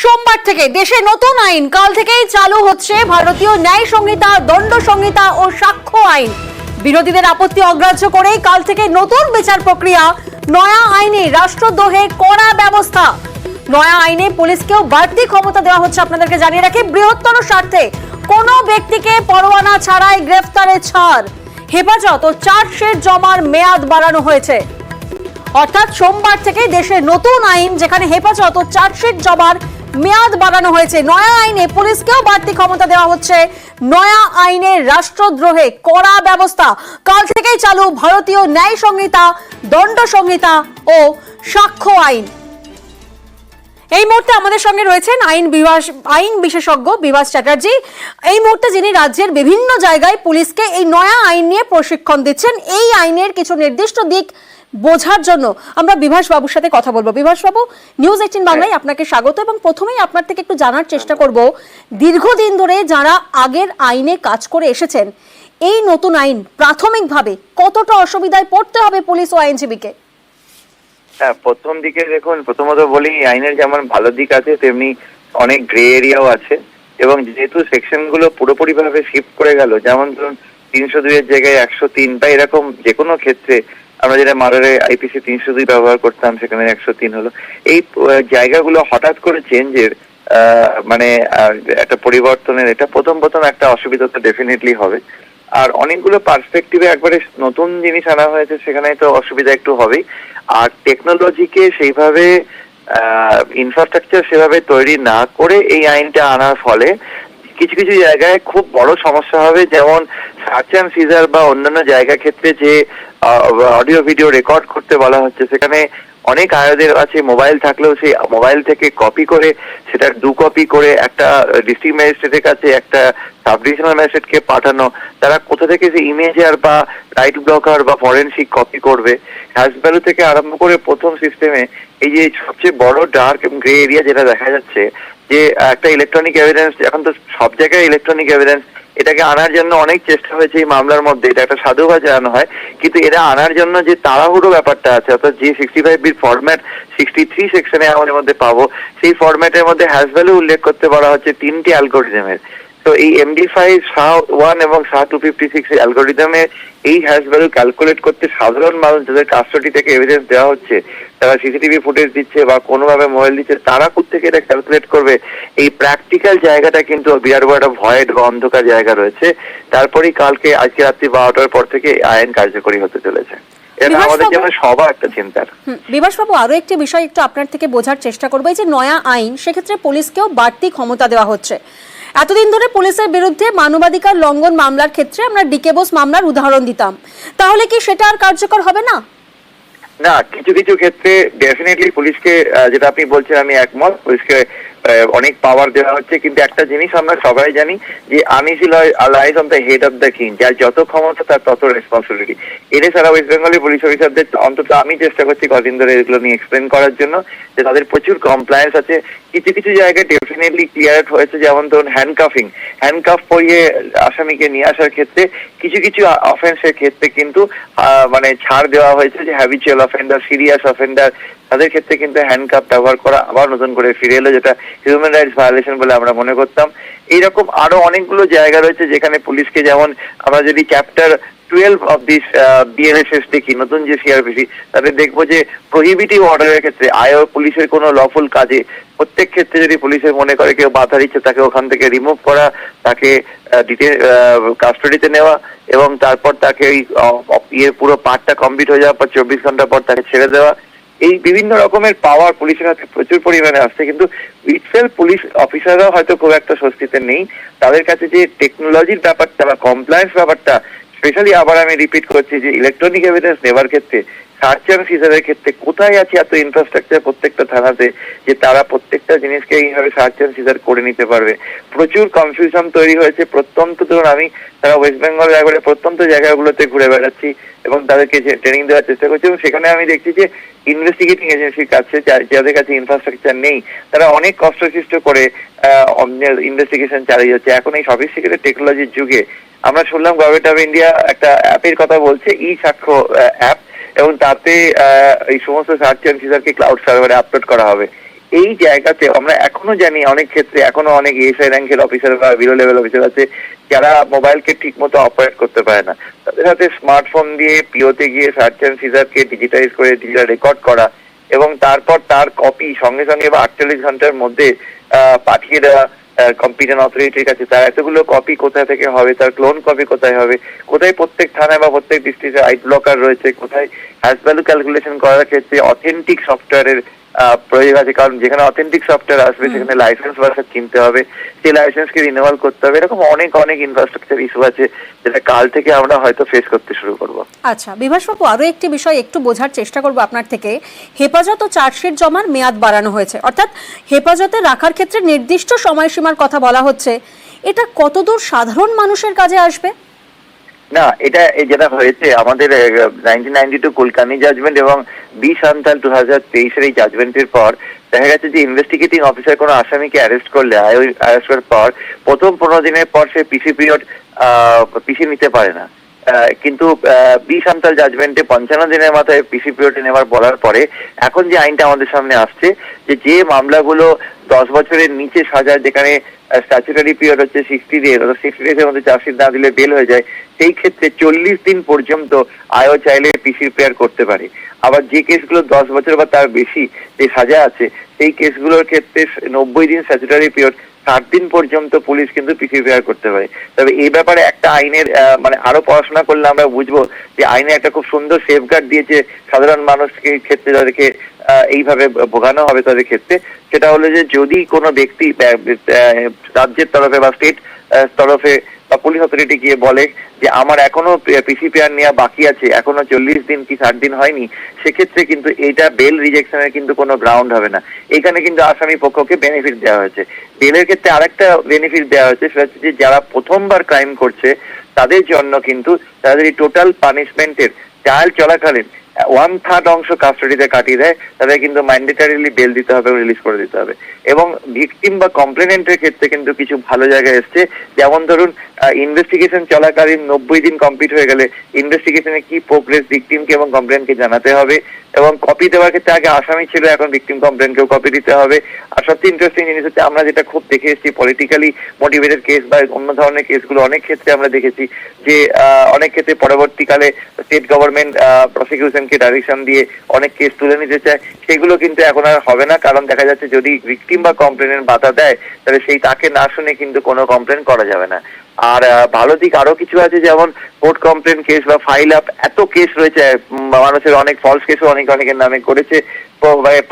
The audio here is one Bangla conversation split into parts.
সোমবার থেকে দেশে নতুন আইন। কাল থেকেই চালু হচ্ছে ভারতীয় ন্যায় সংহিতা, দণ্ড সংহিতা ও সাক্ষ্য আইন। বিরোধীদের আপত্তি অগ্রাহ্য করে কাল থেকে নতুন বিচার প্রক্রিয়া। নয়া আইনে রাষ্ট্রদ্রোহে কড়া ব্যবস্থা। নয়া আইনে পুলিশকেও বাড়তি ক্ষমতা দেওয়া হচ্ছে। আপনাদেরকে জানিয়ে রাখি, বৃহত্তর স্বার্থে কোনো ব্যক্তিকে পরোয়ানা ছাড়াই গ্রেফতারে ছাড়, হেফাজত ও চার্জশিট জমার মেয়াদ বাড়ানো হয়েছে। অর্থাৎ সোমবার থেকে দেশের নতুন আইন, যেখানে হেফাজত ও চার্জশিট জমার মেয়াদ বাড়ানো হয়েছে। নয়া আইনে পুলিশকেও বাড়তি ক্ষমতা দেওয়া হচ্ছে। নয়া আইনে রাষ্ট্রদ্রোহে কড়া ব্যবস্থা। কাল থেকেই চালু ভারতীয় ন্যায় সংহিতা, দণ্ড সংহিতা ও সাক্ষ্য আইন। এই মুহূর্তে আমাদের সঙ্গে রয়েছেন আইন বিশেষজ্ঞ বিভাস চ্যাটার্জি। এই মুহূর্তে যিনি রাজ্যের বিভিন্ন জায়গায় পুলিশকে এই নয়া আইন নিয়ে প্রশিক্ষণ দিচ্ছেন। এই আইনের কিছু নির্দিষ্ট দিক বোঝার জন্য আমরা বিভাস বাবুর সাথে কথা বলবো। বিভাস বাবু, নিউজ 18 বাংলায় আপনাকে স্বাগত। এবং প্রথমেই আপনার থেকে একটু জানার চেষ্টা করব, দীর্ঘদিন ধরে যারা আগের আইনে কাজ করে এসেছেন, এই নতুন আইন প্রাথমিকভাবে কতটা অসুবিধায় পড়তে হবে পুলিশ ও আইনজীবীকে? হ্যাঁ, প্রথম দিকে দেখুন, প্রথমত বলি, আইনের যেমন ভালো দিক আছে তেমনি অনেক গ্রে এরিয়াও আছে। এবং যেহেতু সেকশন গুলো পুরোপুরি ভাবে শিফট করে গেল, যেমন ধরুন 302 এর জায়গায় 103 বা এরকম যে কোনো ক্ষেত্রে আমরা যেটা মার্ডারে আইপিসি 302 ব্যবহার করতাম, সেখানে 103 হলো। এই জায়গাগুলো হঠাৎ করে চেঞ্জের মানে একটা পরিবর্তনের, এটা প্রথম একটা অসুবিধা তো ডেফিনেটলি হবে। আর অনেকগুলো পার্সপেক্টিভে একবারে নতুন জিনিস আনা হয়েছে, সেখানে তো অসুবিধা একটু হবেই। আর টেকনোলজিকে সেইভাবে ইনফ্রাস্ট্রাকচার সেভাবে তৈরি না করে এই আইনটা আনার ফলে কিছু কিছু জায়গায় খুব বড় সমস্যা হবে। যেমন সার্চ অ্যান্ড সিজার বা অন্যান্য জায়গা ক্ষেত্রে যে অডিও ভিডিও রেকর্ড করতে বলা হচ্ছে, সেখানে অনেক আয়োদের আছে মোবাইল থাকলেও সেই মোবাইল থেকে কপি করে সেটার 2 কপি করে একটা ডিস্ট্রিক্ট ম্যাজিস্ট্রেটের কাছে, একটা সাব ডিভিশনাল ম্যাজিস্ট্রেটকে পাঠানো। তারা কোথা থেকে যে ইমেজার বা রাইট ব্লকার বা ফরেনসিক কপি করবে, হ্যাশ ভ্যালু থেকে আরম্ভ করে প্রথম সিস্টেমে এই যে সবচেয়ে বড় ডার্ক এবং গ্রে এরিয়া যেটা দেখা যাচ্ছে, যে একটা ইলেকট্রনিক এভিডেন্স, এখন তো সব জায়গায় ইলেকট্রনিক এভিডেন্স, এটাকে আনার জন্য অনেক চেষ্টা হয়েছে এই মামলার মধ্যে। এটা একটা সাধুবাদ জানানো হয়, কিন্তু এরা আনার জন্য যে তাড়াহুড়ো ব্যাপারটা আছে, অর্থাৎ যে 65B ফরম্যাট 63 সেকশনে আমাদের মধ্যে পাবো, সেই ফরম্যাটের মধ্যে হ্যাশ ভ্যালু উল্লেখ করতে বলা হচ্ছে 3টি অ্যালগোরিদমের। তো এই MD5 SHA-1 এবং SHA-256 অ্যালগোরিদমে এই হ্যাশ ভ্যালু ক্যালকুলেট করতে সাধারণ মানুষ যাদের কাস্টডি থেকে এভিডেন্স দেওয়া হচ্ছে, তারা সিসিটিভি ফুটেজ দিচ্ছে বা কোনোভাবে মোবাইল দিচ্ছে, তারা কোত্থেকে এটা ক্যালকুলেট করবে? এই প্র্যাকটিক্যাল জায়গাটা কিন্তু বিরাট বড় একটা ভয়েড বা অন্ধকার জায়গা রয়েছে। তারপরেই আজকে রাত্রি 12টার পর থেকে আইন কার্যকরী হতে চলেছে। এটা আমাদের জন্য সবার একটা চিন্তার। বিভাসবাবু, আরো একটি বিষয় একটু আপনার থেকে বোঝার চেষ্টা করবো। এই যে নয়া আইন, সেক্ষেত্রে পুলিশকেও বাড়তি ক্ষমতা দেওয়া হচ্ছে। এতদিন ধরে পুলিশের বিরুদ্ধে মানবাধিকার লঙ্ঘন মামলার ক্ষেত্রে আমরা ডিকে বোস মামলার উদাহরণ দিতাম, তাহলে কি সেটা আর কার্যকর হবে না? না, কিছু কিছু ক্ষেত্রে ডেফিনেটলি পুলিশকে, যেটা আপনি বলছেন আমি একমত, পুলিশকে অনেক পাওয়ার দেওয়া হচ্ছে। কিন্তু একটা জিনিস আমরা সবাই জানি, যে uneasy lies on the head of the king. যার যত ক্ষমতা তার তত রেসপন্সিবিলিটি। এটা সারা ওয়েস্ট বেঙ্গলের পুলিশ অফিসারদের, অন্তত আমি চেষ্টা করছি কদিন ধরে এগুলো নিয়ে এক্সপ্লেন করার জন্য, যে তাদের প্রচুর কমপ্লায়েন্স আছে। কিছু কিছু জায়গায় ডেফিনেটলি ক্লিয়ার হয়েছে, যেমন ধরুন হ্যান্ডকাফ পরিয়ে আসামিকে নিয়ে আসার ক্ষেত্রে কিছু কিছু অফেন্সের ক্ষেত্রে কিন্তু মানে ছাড় দেওয়া হয়েছে। যে হ্যাবিচুয়াল অফেন্ডার, সিরিয়াস অফেন্ডার, তাদের ক্ষেত্রে কিন্তু হ্যান্ডকাফ ব্যবহার করা আবার নতুন করে ফিরে এলো, যেটা হিউম্যান রাইটস ভায়োলেশন বলে আমরা মনে করতাম। এইরকম আরো অনেকগুলো জায়গা রয়েছে যেখানে পুলিশকে, যেমন আমরা যদি চ্যাপ্টার 12 অফ দিস BNSS দেখি, নতুন যে CRPC, তাদের দেখবো যে প্রহিবিটিভ অর্ডারের ক্ষেত্রে পুলিশের কোনো লফুল কাজে প্রত্যেক ক্ষেত্রে যদি পুলিশের মনে করে কেউ বাধা দিচ্ছে, তাকে ওখান থেকে রিমুভ করা, তাকে কাস্টডিতে নেওয়া, এবং তারপর তাকে ওই পুরো পার্টটা কমপ্লিট হয়ে যাওয়ার পর 24 ঘন্টা পর তাকে ছেড়ে দেওয়া। এই বিভিন্ন রকমের পাওয়ার পুলিশের হাতে প্রচুর পরিমাণে আসছে। কিন্তু ইটসেলফ পুলিশ অফিসাররাও হয়তো খুব একটা স্বস্তিতে নেই। তাদের কাছে যে টেকনোলজির ব্যাপারটা বা কমপ্লায়েন্স ব্যাপারটা, স্পেশালি আবার আমি রিপিট করছি, যে ইলেকট্রনিক এভিডেন্স নেওয়ার ক্ষেত্রে, সার্চ অ্যান্ড সিজারের ক্ষেত্রে কোথায় আছে এত ইনফ্রাস্ট্রাকচার প্রত্যেকটা থানাতে, যে তারা প্রত্যেকটা জিনিসকে এইভাবে সার্চ অ্যান্ড সিজার করে নিতে পারবে? প্রচুর কনফিউশন তৈরি হয়েছে। প্রত্যন্ত ধরুন আমি তারা ওয়েস্ট বেঙ্গলের একবারে প্রত্যন্ত জায়গাগুলোতে ঘুরে বেড়াচ্ছি এবং তাদেরকে ট্রেনিং দেওয়ার চেষ্টা করছি, এবং সেখানে আমি দেখছি যে ইনভেস্টিগেটিং এজেন্সির কাছে, যাদের কাছে ইনফ্রাস্ট্রাকচার নেই, তারা অনেক কষ্টসৃষ্ট করে ইনভেস্টিগেশন চালিয়ে যাচ্ছে। এখন এই সফিস্টিকেটেড টেকনোলজির যুগে আমরা শুনলাম গভর্নমেন্ট অফ ইন্ডিয়া একটা অ্যাপের কথা বলছে, সাক্ষ্য অ্যাপ, এবং তাতে এই সমস্ত সার্চ অ্যান্ড সিজারকে ক্লাউড সার্ভারে আপলোড করা হবে। এই জায়গাতে আমরা এখনো জানি অনেক ক্ষেত্রে এখনো অনেক এএসআই র্যাঙ্কের অফিসার বা বিলো লেভেল অফিসার আছে যারা মোবাইলকে ঠিক মতো অপারেট করতে পারে না। তাদের হাতে স্মার্টফোন দিয়ে পিওতে গিয়ে সার্চ অ্যান্ড সিজারকে ডিজিটাইজ করে ডিজিটাল রেকর্ড করা এবং তারপর তার কপি সঙ্গে সঙ্গে বা 48 ঘন্টার মধ্যে পাঠিয়ে দেওয়া কম্পিটেন্ট অথরিটির কাছে। তার এতগুলো কপি কোথায় থেকে হবে, তার ক্লোন কপি কোথায় হবে, কোথায় প্রত্যেক থানায় বা প্রত্যেক ডিস্ট্রিক্টে আইট ব্লকার রয়েছে, কোথায় হ্যাশ ভ্যালু ক্যালকুলেশন করার ক্ষেত্রে অথেন্টিক সফটওয়্যারের প্রয়োজন আছে। কারণ যেখানে অথেন্টিক সফটওয়্যার আসবে সেখানে লাইসেন্স ভার্সন কিনতে হবে, সেই লাইসেন্সকে রিনিউয়াল করতে হবে। এরকম অনেক অনেক ইনফ্রাস্ট্রাকচার ইস্যু আছে যেটা কাল থেকে আমরা হয়তো ফেস করতে শুরু করব। আচ্ছা বিভাসবাবু, আরো একটি বিষয় একটু বোঝার চেষ্টা করব আপনার থেকে। হেফাজত ও চার্জশিট জমার মেয়াদ বাড়ানো হয়েছে, অর্থাৎ হেফাজতে রাখার ক্ষেত্রে নির্দিষ্ট সময়সীমার কথা বলা হচ্ছে। এটা কতদূর সাধারণ মানুষের কাজে আসবে? না, এটা যেটা হয়েছে আমাদের 1992 কুলকানি জাজমেন্ট এবং 20 সান্তাল 2023 এই জাজমেন্টের পর দেখা গেছে যে ইনভেস্টিগেটিং অফিসার কোনো আসামিকে অ্যারেস্ট করলে অ্যারেস্ট করার পর প্রথম 15 দিনের পর সে পিসি পিরিয়ড পিছিয়ে নিতে পারে না। কিন্তু 20 সান্তাল জাজমেন্টে 55 দিনের মাথায় পিসি পিরিয়ড নেওয়ার বলার পরে এখন যে আইনটা আমাদের সামনে আসছে যে মামলাগুলো 10 বছরের নিচে সাজা, যেখানে স্ট্যাচুটারি পিরিয়ড হচ্ছে 60 ডেজ, 60 ডেজের মধ্যে চার্জশিট না দিলে বেল হয়ে যায়, সেই ক্ষেত্রে 40 দিন পর্যন্ত আয়ও চাইলে পিসি প্রেয়ার করতে পারে। আবার যে কেসগুলো 10 বছর বা তার বেশি যে সাজা আছে সেই কেসগুলোর ক্ষেত্রে 90 দিন স্ট্যাচুটারি পিরিয়ড, 60 দিন পর্যন্ত পুলিশ কিন্তু পিসি প্রেয়ার করতে পারে। তবে এই ব্যাপারে একটা আইনের মানে আরো পড়াশোনা করলে আমরা বুঝবো যে আইনে একটা খুব সুন্দর সেফগার্ড দিয়েছে সাধারণ মানুষকে ক্ষেত্রে, যাদেরকে এইভাবে ভোগানো হবে তাদের ক্ষেত্রে। সেটা হলো যে যদি কোনো ব্যক্তি রাজ্যের তরফে বা স্টেট তরফে বা পুলিশ অথরিটি গিয়ে বলে যে আমার এখনো পিসি পেয়ার নেওয়া বাকি আছে, এখনো 40 দিন কি 60 দিন হয়নি, সেক্ষেত্রে কিন্তু এটা বেল রিজেকশনের কিন্তু কোনো গ্রাউন্ড হবে না। এখানে কিন্তু আসামি পক্ষকে বেনিফিট দেওয়া হয়েছে। বেলের ক্ষেত্রে আরেকটা বেনিফিট দেওয়া হয়েছে, সেটা হচ্ছে যে যারা প্রথমবার ক্রাইম করছে তাদের জন্য কিন্তু তাদের এই টোটাল পানিশমেন্টের ট্রায়াল চলাকালীন 1/3 অংশ কাস্টডিতে কাটিয়ে দেয়, তাদের কিন্তু ম্যান্ডেটারিলি বেল দিতে হবে, রিলিজ করে দিতে হবে। এবং ভিকটিম বা কমপ্লেনেন্টের ক্ষেত্রে কিন্তু কিছু ভালো জায়গায় এসছে। যেমন ধরুন ইনভেস্টিগেশন চলাকালীন 90 দিন কমপ্লিট হয়ে গেলে ইনভেস্টিগেশনে কি প্রোগ্রেস ভিকটিমকে এবং কমপ্লেনকে জানাতে হবে। এবং কপি দেওয়ার ক্ষেত্রে আগে আসামি ছিল, এখন ভিকটিম কমপ্লেনকেও কপি দিতে হবে। আর সবচেয়ে ইন্টারেস্টিং জিনিস হচ্ছে আমরা যেটা খুব দেখে এসেছি পলিটিক্যালি মোটিভেটেড কেস বা অন্য ধরনের কেসগুলো অনেক ক্ষেত্রে আমরা দেখেছি যে অনেক ক্ষেত্রে পরবর্তীকালে স্টেট গভর্নমেন্ট প্রসিকিউশনকে ডাইরেকশন দিয়ে অনেক কেস তুলে নিতে চায়, সেগুলো কিন্তু এখন আর হবে না। কারণ দেখা যাচ্ছে যদি ভিকটিম বা কমপ্লেনের বাধা দেয় তাহলে সেই তাকে না শুনে কিন্তু কোনো কমপ্লেন করা যাবে না। আর ভালো দিক আরো কিছু আছে, যেমন কোর্ট কমপ্লেন কেস বা ফাইল আপ, এত কেস রয়েছে, মানুষের অনেক ফলস কেসও অনেকের নামে করেছে,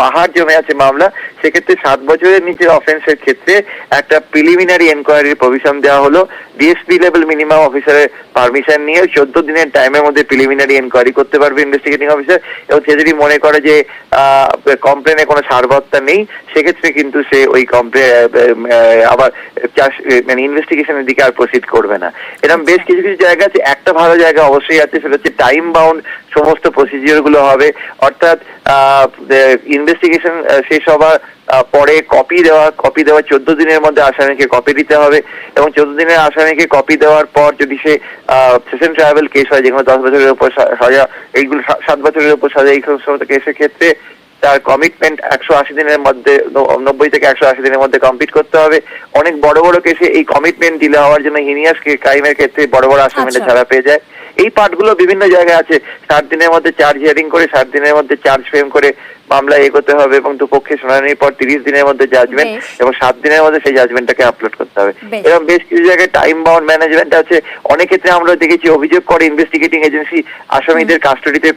পাহাড় জমে আছে মামলা। সেক্ষেত্রে 7 বছরের নিচের অফেন্সের ক্ষেত্রে একটা প্রিলিমিনারি এনকোয়ারির প্রভিশন দেওয়া হলো। ডিএসপি লেভেল মিনিমাম অফিসারের পারমিশন নিয়ে 14 দিনের টাইমের মধ্যে প্রিলিমিনারি এনকোয়ারি করতে পারবে ইনভেস্টিগেটিং অফিসার। এবং সে যদি মনে করে যে কমপ্লেনে কোনো সারবত্তা নেই, সেক্ষেত্রে কিন্তু সে ওই কমপ্লেন আবার মানে ইনভেস্টিগেশনের দিকে আর প্রসিড করবে না। এরকম বেশ কিছু কিছু জায়গা আছে। একটা ভালো জায়গা অবশ্যই আছে, সেটা হচ্ছে টাইম বাউন্ড সমস্ত প্রসিজিওর গুলো হবে। অর্থাৎ ইনভেস্টিগেশন শেষ হবার পরে কপি দেওয়া 14 দিনের মধ্যে আসামিকে কপি দিতে হবে। এবং 14 দিনের আসামিকে কপি দেওয়ার পর যদি সে সেশন ট্রায়াল কেস হয়, যেগুলো 10 বছরের উপর সাজা, এইগুলো 7 বছরের উপর সাজা, এই সমস্ত কেসের ক্ষেত্রে তার কমিটমেন্ট 180 দিনের মধ্যে 90 থেকে 180 দিনের মধ্যে কমপ্লিট করতে হবে। অনেক বড় বড় কেসে এই কমিটমেন্ট ডিলে হওয়ার জন্য হিনিয়াস ক্রাইমের ক্ষেত্রে বড় বড় আসামিরা ছাড়া পেয়ে যায়। এই পার্টগুলো বিভিন্ন জায়গায় আছে। 60 দিনের মধ্যে চার্জ হিয়ারিং করে 60 দিনের মধ্যে চার্জ ফ্রেম করে মামলা এগোতে হবে এবং দুপক্ষে শুনানির পর 30 দিনের মধ্যে জাজমেন্ট এবং 7 দিনের মধ্যে সেই জাজমেন্টটাকে আপলোড করতে হবে। এরকম বেশ কিছু জায়গায় টাইম বাউন্ড ম্যানেজমেন্ট আছে। অনেক ক্ষেত্রে আমরা দেখেছি অভিযোগ করে ইনভেস্টিগেটিং এজেন্সি আসামিদের কাস্টডিতে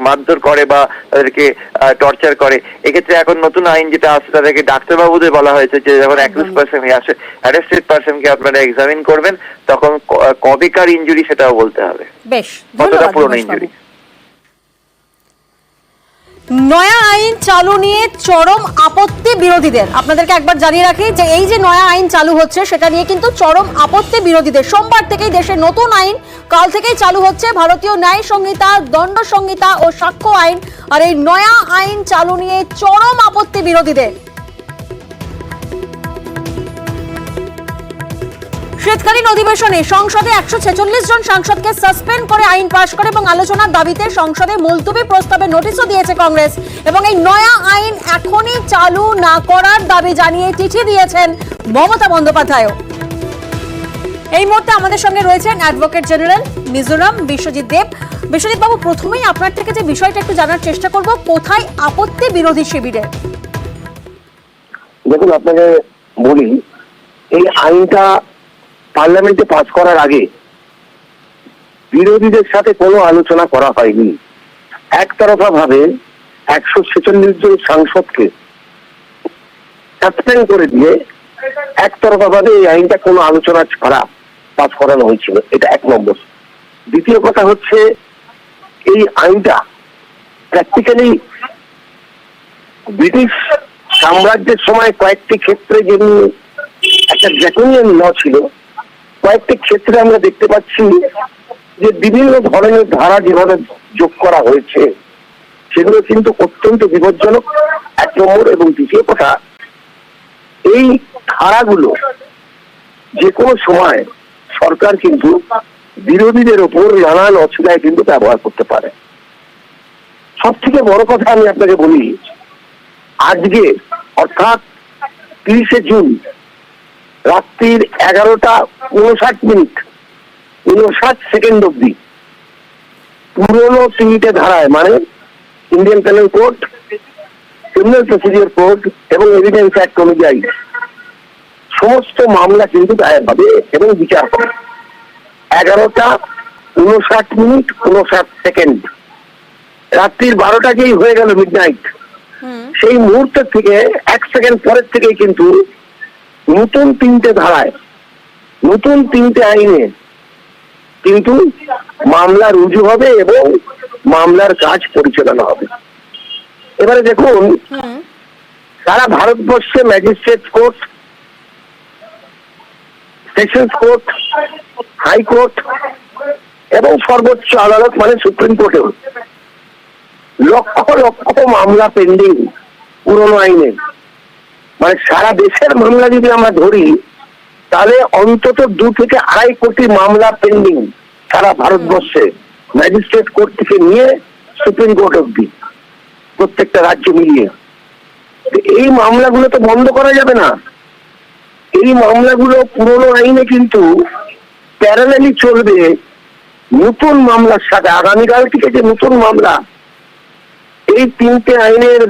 মারধর করে বা তাদেরকে টর্চার করে। এক্ষেত্রে এখন নতুন আইন যেটা আছে, তাদেরকে ডাক্তারবাবুদের বলা হয়েছে যে যখন অ্যাকিউজড পারসন আসে, অ্যারেস্টেড পারসনকে আপনারা এক্সামিন করবেন, তখন কবেকার ইনজুরি সেটাও বলতে হবে। বেশ, কতটা পুরনো ইনজুরি। নয়া আইন চালু নিয়ে চরম আপত্তি বিরোধীদের। আপনাদেরকে একবার জানিয়ে রাখি যে এই যে নয়া আইন চালু হচ্ছে সেটা নিয়ে কিন্তু চরম আপত্তি বিরোধীদের। সোমবার থেকেই দেশে নতুন আইন, কাল থেকেই চালু হচ্ছে ভারতীয় ন্যায় সংহিতা, দণ্ড সংহিতা ও সাক্ষ্য আইন। আর এই নয়া আইন চালু নিয়ে চরম আপত্তি বিরোধীদের। শীতকালীন অধিবেশনে সংসদে 146 জন সাংসদকে সাসপেন্ড করে আইন পাশ করে এবং আলোচনার দাবিতে সংসদে মুলতবি প্রস্তাবে নোটিশও দিয়েছে কংগ্রেস এবং এই নয়া আইন এখনই চালু না করার দাবি জানিয়ে চিঠি দিয়েছেন মমতা বন্দ্যোপাধ্যায়। এই মুহূর্তে আমাদের সঙ্গে রয়েছেন অ্যাডভোকেট জেনারেল মিজোরাম বিশ্বজিৎ দেব। বিশ্বজিৎ বাবু, প্রথমেই আপনার থেকে যে বিষয়টা একটু জানার চেষ্টা করব, কোথায় আপত্তি বিরোধী শিবিরের? দেখুন, আপনাকে বলি, এই আইনটা পার্লামেন্টে পাস করার আগে বিরোধীদের সাথে কোনো আলোচনা করা হয়নি। একতরফা ভাবে 146 জন সাংসদকে সাসপেন্ড করে দিয়ে একতরফা ভাবে এই আইনটা কোনো আলোচনা ছাড়া পাস করানো হয়েছিল। এটা এক নম্বর। দ্বিতীয় কথা হচ্ছে, এই আইনটা প্র্যাকটিক্যালি ব্রিটিশ সাম্রাজ্যের সময় কয়েকটি ক্ষেত্রে যেমনি একটা ড্রাকোনিয়ান ল ছিল, কয়েকটি ক্ষেত্রে আমরা দেখতে পাচ্ছি যে বিভিন্ন ধরনের ধারা যেভাবে যোগ করা হয়েছে সেগুলো কিন্তু অত্যন্ত বিপজ্জনক, এক নম্বর। এবং দ্বিতীয় কথা, এই ধারাগুলো যে কোনো সময় সরকার কিন্তু বিরোধীদের ওপর নানান অসুবিধায় কিন্তু ব্যবহার করতে পারে। সব থেকে বড় কথা আমি আপনাকে বলি, আজকে অর্থাৎ 30শে জুন রাত্রির 11:59 অব্দি পুরনো 3টে ধারায়, মানে Indian penal code, criminal procedure code এবং এভিডেন্স অ্যাক্ট অনুযায়ী সমস্ত মামলা কিন্তু দায়ের হবে এবং বিচার হবে। 11:59 রাত্রির 12টাকেই হয়ে গেল মিডনাইট। সেই মুহূর্ত থেকে 1 সেকেন্ড পরের থেকেই কিন্তু নতুন 3টে ধারায়, নতুন 3টে আইনে কিন্তু মামলা রুজু হবে এবং মামলার কাজ পরিচালনা হবে। এবারে দেখুন, সারা ভারতবর্ষে magistrate court, sessions court, high court এবং সর্বোচ্চ আদালত মানে সুপ্রিম কোর্টেও লক্ষ লক্ষ মামলা পেন্ডিং পুরনো আইনে। মানে সারা দেশের মামলা যদি আমরা ধরি তাহলে অন্তত 2 থেকে 2.5 কোটি মামলা পেন্ডিং সারা ভারতবর্ষে, ম্যাজিস্ট্রেট কোর্ট থেকে নিয়ে সুপ্রিম কোর্ট অব্দি প্রত্যেকটা রাজ্য মিলিয়ে। এই মামলাগুলো তো বন্ধ করা যাবে না। এই মামলাগুলো পুরনো আইনে কিন্তু প্যারালালি চলবে নতুন মামলার সাথে। আগামীকাল থেকে যে নতুন মামলা এই 3টে আইনের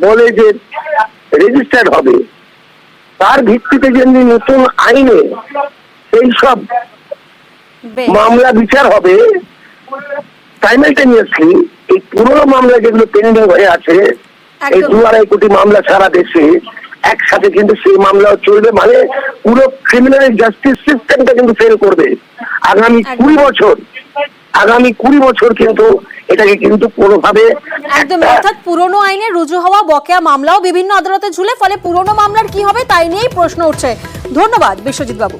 বলে যে রেজিস্টার্ড হবে, তার ভিত্তিতে যেমনি নতুন আইনে এই সব মামলা বিচার হবে, সাইমালটেনিয়াসলি এই পুরনো মামলা যেগুলো পেন্ডিং হয়ে আছে, এই 2.5 কোটি মামলা সারা দেশে একসাথে কিন্তু সেই মামলাও চলবে। মানে পুরো ক্রিমিনাল জাস্টিস সিস্টেমটা কিন্তু ফেল করবে। আগামী 20 বছর কিন্তু এটাকে কিন্তু কোনোভাবে একদম, অর্থাৎ পুরনো আইনে রুজু হওয়া বকেয়া মামলাও বিভিন্ন আদালতে ঝুলে, ফলে পুরনো মামলার কি হবে তাই নিয়েই প্রশ্ন উঠছে। ধন্যবাদ বিশ্বজিৎ বাবু।